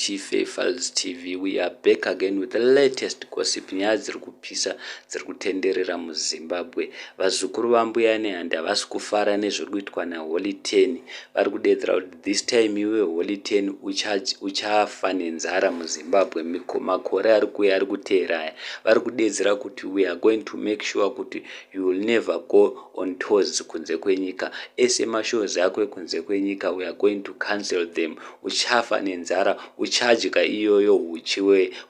Files TV. We are back again with the latest gossip. Nyaya dziri kupisa dziri kutenderera muZimbabwe. Vazukuru vambuya nehanda havasi kufara nezviri kuitwa naHoly 10. Vari kudedzera kuti this time iwe Holy 10 uchafa nenzara muZimbabwe. Makore ari kuuya ari kuteera aya. Vari kudedzera kuti we are going to make sure kuti you will never go on tours kunze kwenyika. Ese mashows ako ekunze kwenyika we are going to cancel them. Uchafa nenzara, uchadya iyoyo uchi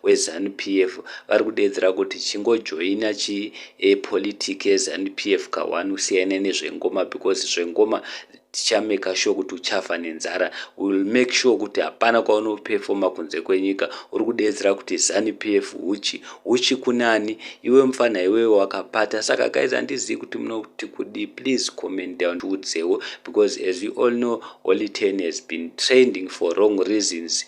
weZanupf. Vari kudedzera kuti chingojoina politiki yeZanupf ka1 usiyane nezvengoma, because zvengoma tichameka sure kuti uchafa nenzara. We will make sure kuti hapana kwaunoperforma kunze kwenyika. Uri kudedzera kuti Zanupf uchi kunani, iwe mfana iwe wakapata. Saka guys, handizivi kuti munoti kudi. Please comment down tiudzewo, because as we all know Holy 10 has been trending for wrong reasons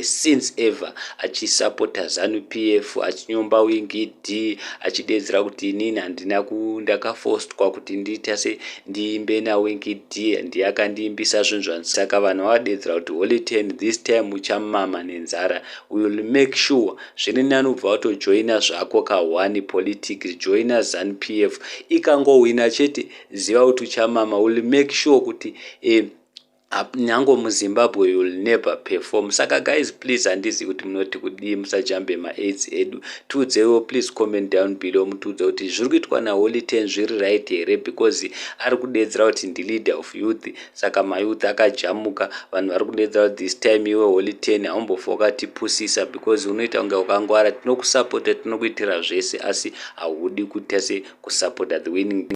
since ever, achisupporta Zanupf, achinyomba wingi D, achidedzera kuti inini handina ndakaforcedwa kuti ndiite ndiimbe nawingi D, ndiyakandiimbisa zvinhu zvanzi. Saka vanhu vadedzera kuti Holy 10 this time uchamama nenzara. We will make sure zviri nani ubva watojoina zvako ka1 politics, joina Zanupf. Ikangowina chete ziva kuti uchamama. We will make sure kuti nyango muZimbabwe you will never perform. Saka guys, please handizivi kuti munoti kudii, musajambe ma-aids edu. Tiudzewo, please comment down below mutiudze kuti zviri kuitwa naHoly 10 zviri right here, because ari kudedzera kuti ndi leader of youth. Saka mayouth akajamuka. Vanhu vari kudedzera kuti this time iwe Holy 10 haumbofa wakatipusisa, because unoita kunge ukangwara. Tinokusupporta, tinokuitira zvese, asi haudi kuti kusupporta the winning